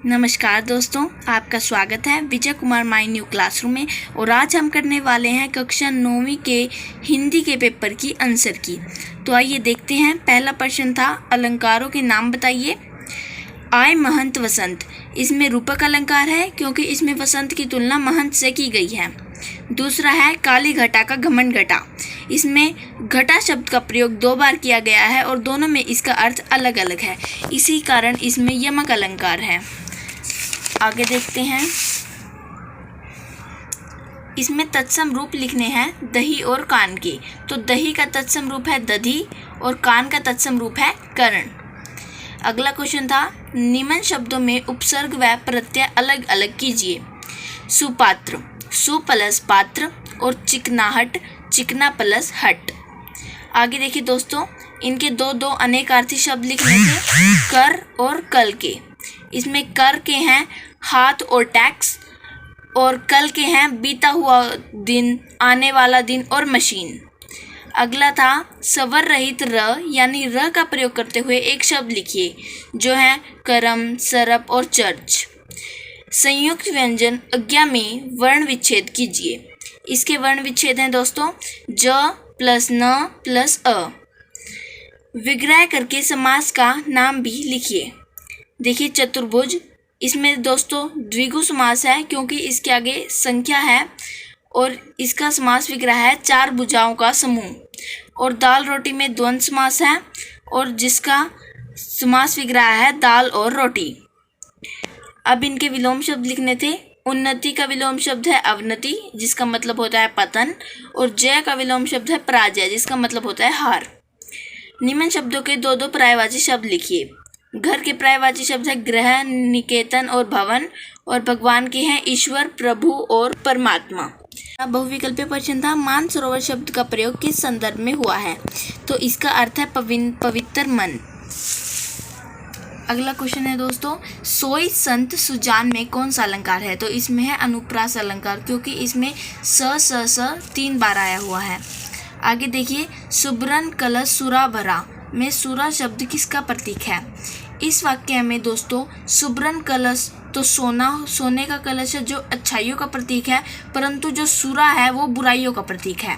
नमस्कार दोस्तों, आपका स्वागत है Vijay Kumar my new classroom में। और आज हम करने वाले हैं कक्षा 9वीं के हिंदी के पेपर की आंसर की। तो आइए देखते हैं। पहला प्रश्न था, अलंकारों के नाम बताइए। आय महंत वसंत, इसमें रूपक अलंकार है क्योंकि इसमें वसंत की तुलना महंत से की गई है। दूसरा है, काली घटा का घमंड घटा, इसमें घटा शब्द का प्रयोग 2 बार किया गया है और दोनों में इसका अर्थ अलग अलग है, इसी कारण इसमें यमक अलंकार है। आगे देखते हैं। इसमें तत्सम रूप लिखने हैं दही और कान के। तो दही का तत्सम रूप है दधी और कान का तत्सम रूप है कर्ण। अगला क्वेश्चन था, निम्न शब्दों में उपसर्ग व प्रत्यय अलग अलग कीजिए। सुपात्र, सु प्लस पात्र, और चिकनाहट, चिकना प्लस हट। आगे देखिए दोस्तों, इनके दो अनेकार्थी शब्द लिखने थे, कर और कल के। इसमें कर के हैं हाथ और टैक्स, और कल के हैं बीता हुआ दिन, आने वाला दिन और मशीन। अगला था, स्वर रहित र यानी र का प्रयोग करते हुए एक शब्द लिखिए, जो है करम, सरप और चर्च। संयुक्त व्यंजन आज्ञा में वर्ण विच्छेद कीजिए। इसके वर्ण विच्छेद हैं दोस्तों, ज प्लस न प्लस अ। विग्रह करके समास का नाम भी लिखिए। देखिए चतुर्भुज, इसमें दोस्तों द्विगु समास है क्योंकि इसके आगे संख्या है, और इसका समास विग्रह है 4 भुजाओं का समूह। और दाल रोटी में द्वंद्व समास है, और जिसका समास विग्रह है दाल और रोटी। अब इनके विलोम शब्द लिखने थे। उन्नति का विलोम शब्द है अवनति, जिसका मतलब होता है पतन, और जय का विलोम शब्द है पराजय, जिसका मतलब होता है हार। निम्न शब्दों के 2 पर्यायवाची शब्द लिखिए। घर के पर्यायवाची शब्द है गृह, निकेतन और भवन, और भगवान के हैं ईश्वर, प्रभु और परमात्मा। बहुविकल्पीय प्रश्न था, मानसरोवर शब्द का प्रयोग किस संदर्भ में हुआ है? तो इसका अर्थ है पवित्र मन। अगला क्वेश्चन है दोस्तों, सोई संत सुजान में कौन सा अलंकार है? तो इसमें है अनुप्रास अलंकार, क्योंकि इसमें स 3 बार आया हुआ है। आगे देखिए, सुबरन कलश सुरा भरा में सुरा शब्द किसका प्रतीक है? इस वाक्य में दोस्तों सुबरन कलश तो सोने का कलश है, जो अच्छाइयों का प्रतीक है, परंतु जो सुरा है वो बुराइयों का प्रतीक है।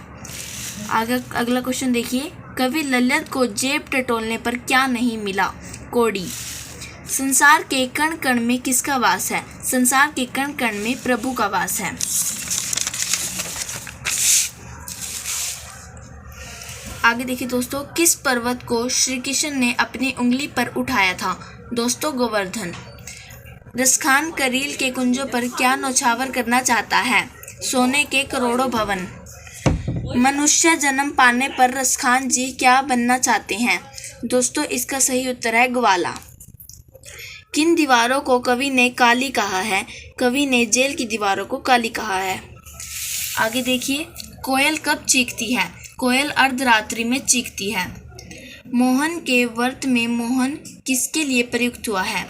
आगे अगला क्वेश्चन देखिए, कवि ललित को जेब टटोलने पर क्या नहीं मिला? कौड़ी। संसार के कण कण में किसका वास है? संसार के कण कण में प्रभु का वास है। आगे देखिए दोस्तों, किस पर्वत को श्री कृष्ण ने अपनी उंगली पर उठाया था? दोस्तों गोवर्धन। रसखान करील के कुंजों पर क्या नौछावर करना चाहता है? सोने के करोड़ों भवन। मनुष्य जन्म पाने पर रसखान जी क्या बनना चाहते हैं? दोस्तों इसका सही उत्तर है ग्वाला। किन दीवारों को कवि ने काली कहा है? कवि ने जेल की दीवारों को काली कहा है। आगे देखिए, कोयल कब चीखती है? कोयल अर्धरात्रि में चीखती है। मोहन के व्रत में मोहन किसके लिए प्रयुक्त हुआ है?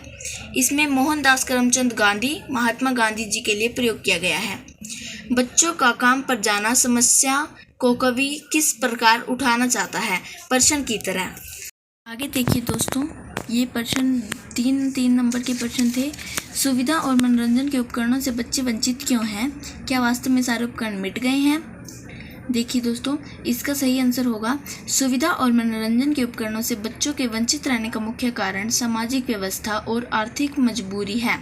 इसमें मोहनदास करमचंद गांधी, महात्मा गांधी जी के लिए प्रयोग किया गया है। बच्चों का काम पर जाना समस्या को कवि किस प्रकार उठाना चाहता है? प्रश्न की तरह। आगे देखिए दोस्तों, ये प्रश्न 3 नंबर के प्रश्न थे। सुविधा और मनोरंजन के उपकरणों से बच्चे वंचित क्यों हैं? क्या वास्तव में सारे उपकरण मिट गए हैं? देखिए दोस्तों, इसका सही आंसर होगा, सुविधा और मनोरंजन के उपकरणों से बच्चों के वंचित रहने का मुख्य कारण सामाजिक व्यवस्था और आर्थिक मजबूरी है।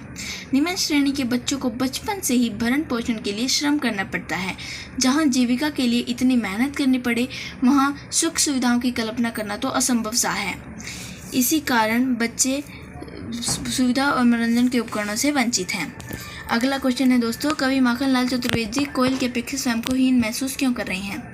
निम्न श्रेणी के बच्चों को बचपन से ही भरण पोषण के लिए श्रम करना पड़ता है। जहां जीविका के लिए इतनी मेहनत करनी पड़े, वहां सुख सुविधाओं की कल्पना करना तो असंभव सा है। इसी कारण बच्चे सुविधा और मनोरंजन के उपकरणों से वंचित हैं। अगला क्वेश्चन है दोस्तों, कवि माखनलाल चतुर्वेदी कोयल के अपेक्षा स्वयं को हीन महसूस क्यों कर रहे हैं?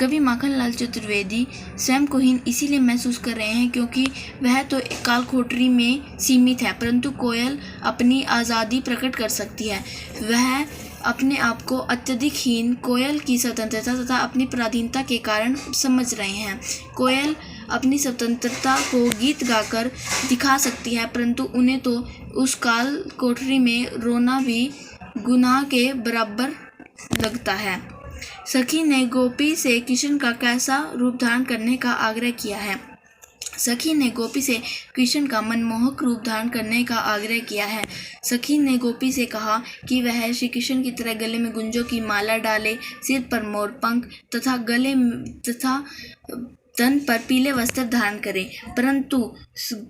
कवि माखनलाल चतुर्वेदी स्वयं को हीन इसीलिए महसूस कर रहे हैं क्योंकि वह तो कालकोठरी में सीमित है, परंतु कोयल अपनी आज़ादी प्रकट कर सकती है। वह अपने आप को अत्यधिक हीन कोयल की स्वतंत्रता तथा अपनी पराधीनता के कारण समझ रहे हैं। कोयल अपनी स्वतंत्रता को गीत गाकर दिखा सकती है, परंतु उन्हें तो उस काल कोठरी में रोना भी गुनाह के बराबर लगता है। सखी ने गोपी से कृष्ण का कैसा रूप धारण करने का आग्रह किया है? सखी ने गोपी से कृष्ण का मनमोहक रूप धारण करने का आग्रह किया है। सखी ने गोपी से कहा कि वह श्री कृष्ण की तरह गले में गुंजों की माला डाले, सिर पर मोर पंख तथा तन पर पीले वस्त्र धारण करे। परंतु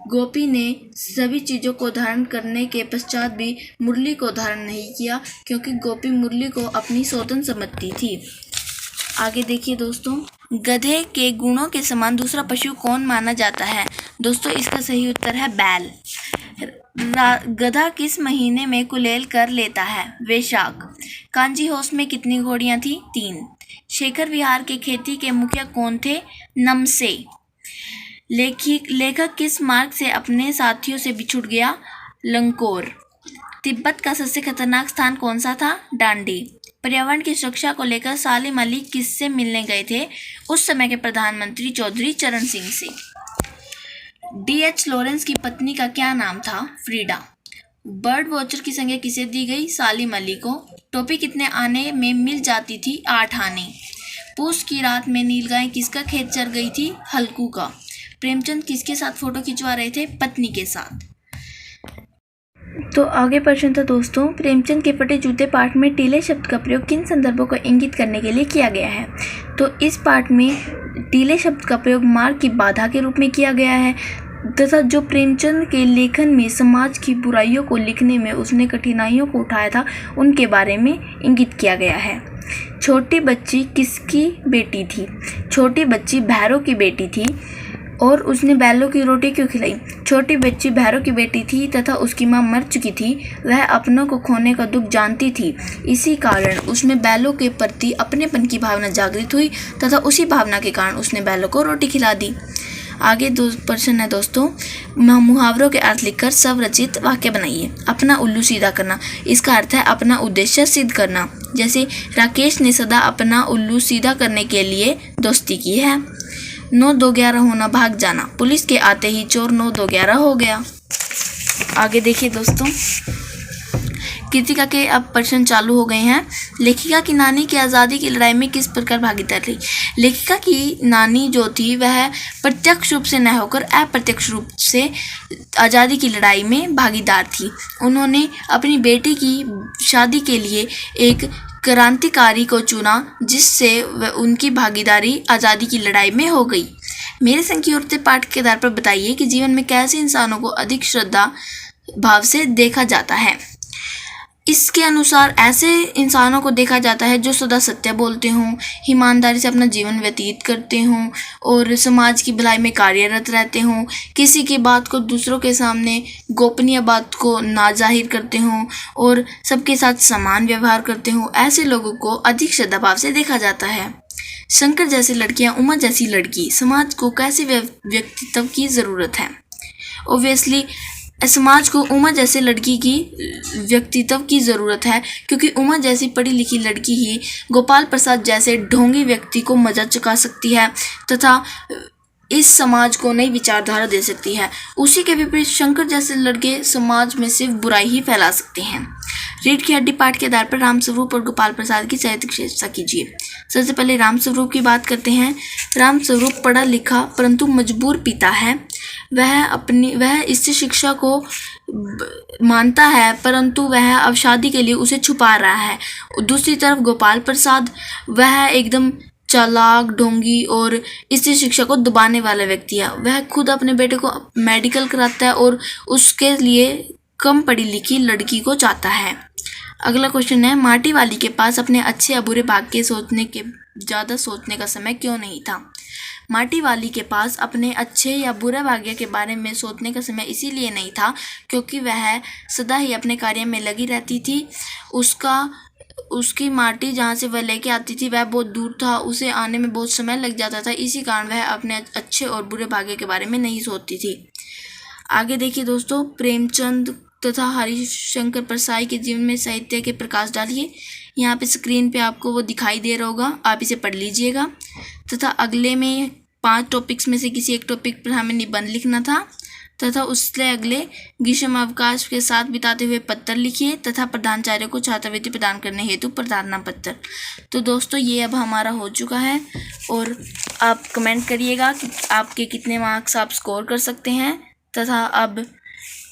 गोपी ने सभी चीजों को धारण करने के पश्चात भी मुरली को धारण नहीं किया, क्योंकि गोपी मुरली को अपनी सौतन समझती थी। आगे देखिए दोस्तों, गधे के गुणों के समान दूसरा पशु कौन माना जाता है? दोस्तों इसका सही उत्तर है बैल। गधा किस महीने में कुलेल कर लेता है? वैशाख। कांजी हाउस में कितनी घोड़ियां थी? 3। शेखर विहार के खेती के मुखिया कौन थे? नमसे। लेखक किस मार्ग से अपने साथियों से बिछुड़ गया? लंकोर। तिब्बत का सबसे खतरनाक स्थान कौन सा था? डांडी। पर्यावरण की सुरक्षा को लेकर सालिम अली किससे मिलने गए थे? उस समय के प्रधानमंत्री चौधरी चरण सिंह से। D.H. लॉरेंस की पत्नी का क्या नाम था? फ्रीडा। बर्ड वॉचर की संज्ञा किसे दी गई? सालिम अली को। टोपी कितने आने में मिल जाती थी? 8 आने। पूस की रात में नीलगाय किसका खेत चर गई थी? हल्कू का। प्रेमचंद किसके साथ फोटो खिंचवा रहे थे? पत्नी के साथ। तो आगे प्रश्न था दोस्तों, प्रेमचंद के फटे जूते पाठ में टीले शब्द का प्रयोग किन संदर्भों को इंगित करने के लिए किया गया है? तो इस पाठ में टीले शब्द का प्रयोग मार्ग की बाधा के रूप में किया गया है तथा जो प्रेमचंद के लेखन में समाज की बुराइयों को लिखने में उसने कठिनाइयों को उठाया था, उनके बारे में इंगित किया गया है। छोटी बच्ची किसकी बेटी थी? छोटी बच्ची भैरव की बेटी थी और उसने बैलों की रोटी क्यों खिलाई? छोटी बच्ची भैरव की बेटी थी तथा उसकी मां मर चुकी थी। वह अपनों को खोने का दुख जानती थी, इसी कारण उसमें बैलों के प्रति अपनेपन की भावना जागृत हुई तथा उसी भावना के कारण उसने बैलों को रोटी खिला दी। आगे प्रश्न है दोस्तों, मुहावरों के अर्थ लिखकर स्वरचित वाक्य बनाइए। अपना उल्लू सीधा करना, इसका अर्थ है अपना उद्देश्य सिद्ध करना। जैसे राकेश ने सदा अपना उल्लू सीधा करने के लिए दोस्ती की है। 9-2-11 होना, भाग जाना। पुलिस के आते ही चोर 9-2-11 हो गया। आगे देखिए दोस्तों, कृतिका के अब प्रश्न चालू हो गए हैं। लेखिका की नानी की आज़ादी की लड़ाई में किस प्रकार भागीदार रही? लेखिका की नानी जो थी वह प्रत्यक्ष रूप से न होकर अप्रत्यक्ष रूप से आज़ादी की लड़ाई में भागीदार थी। उन्होंने अपनी बेटी की शादी के लिए एक क्रांतिकारी को चुना, जिससे उनकी भागीदारी आज़ादी की लड़ाई में हो गई। मेरे संग की औरतें पाठ के आधार पर बताइए कि जीवन में कैसे इंसानों को अधिक श्रद्धा भाव से देखा जाता है। इसके अनुसार ऐसे इंसानों को देखा जाता है जो सदा सत्य बोलते हों, ईमानदारी से अपना जीवन व्यतीत करते हों और समाज की भलाई में कार्यरत रहते हों, किसी की बात को दूसरों के सामने गोपनीय बात को ना जाहिर करते हों और सबके साथ समान व्यवहार करते हों। ऐसे लोगों को अधिक श्रद्धाभाव से देखा जाता है। शंकर जैसी लड़कियां, उमा जैसी लड़की, समाज को कैसे व्यक्तित्व की ज़रूरत है? ओब्वियसली समाज को उमा जैसे लड़की की व्यक्तित्व की ज़रूरत है, क्योंकि उमा जैसी पढ़ी लिखी लड़की ही गोपाल प्रसाद जैसे ढोंगी व्यक्ति को मजा चुका सकती है तथा इस समाज को नई विचारधारा दे सकती है। उसी के विपरीत शंकर जैसे लड़के समाज में सिर्फ बुराई ही फैला सकते हैं। रीढ़ की हड्डी पाठ के आधार पर रामस्वरूप और गोपाल प्रसाद की चरित्र विशेषता कीजिए। सबसे पहले रामस्वरूप की बात करते हैं। रामस्वरूप पढ़ा लिखा परंतु मजबूर पिता है। वह इससे शिक्षा को मानता है, परंतु वह अब शादी के लिए उसे छुपा रहा है। दूसरी तरफ गोपाल प्रसाद, वह एकदम चालाक, ढोंगी और इससे शिक्षा को दबाने वाला व्यक्ति है। वह खुद अपने बेटे को मेडिकल कराता है और उसके लिए कम पढ़ी लिखी लड़की को चाहता है। अगला क्वेश्चन है, माटी वाली के पास अपने अच्छे या बुरे भाग्य के ज़्यादा सोचने का समय क्यों नहीं था? माटी वाली के पास अपने अच्छे या बुरे भाग्य के बारे में सोचने का समय इसीलिए नहीं था क्योंकि वह सदा ही अपने कार्य में लगी रहती थी। उसकी माटी जहाँ से वह लेके आती थी वह बहुत दूर था, उसे आने में बहुत समय लग जाता था। इसी कारण वह अपने अच्छे और बुरे भाग्य के बारे में नहीं सोचती थी। आगे देखिए दोस्तों, प्रेमचंद तथा हरिशंकर परसाई के जीवन में साहित्य के प्रकाश डालिए। यहाँ पे स्क्रीन पे आपको वो दिखाई दे रहा होगा, आप इसे पढ़ लीजिएगा। तथा अगले में 5 टॉपिक्स में से किसी एक टॉपिक पर हमें निबंध लिखना था। तथा उससे अगले ग्रीष्म अवकाश के साथ बिताते हुए पत्र लिखिए तथा प्रधानाचार्य को छात्रवृत्ति प्रदान करने हेतु प्रार्थना पत्र। तो दोस्तों ये अब हमारा हो चुका है और आप कमेंट करिएगा कि आपके कितने मार्क्स आप स्कोर कर सकते हैं तथा अब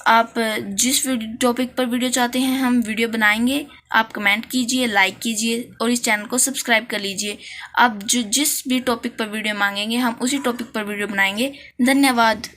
आप जिस टॉपिक पर वीडियो चाहते हैं हम वीडियो बनाएंगे। आप कमेंट कीजिए, लाइक कीजिए और इस चैनल को सब्सक्राइब कर लीजिए। आप जिस भी टॉपिक पर वीडियो मांगेंगे हम उसी टॉपिक पर वीडियो बनाएंगे। धन्यवाद।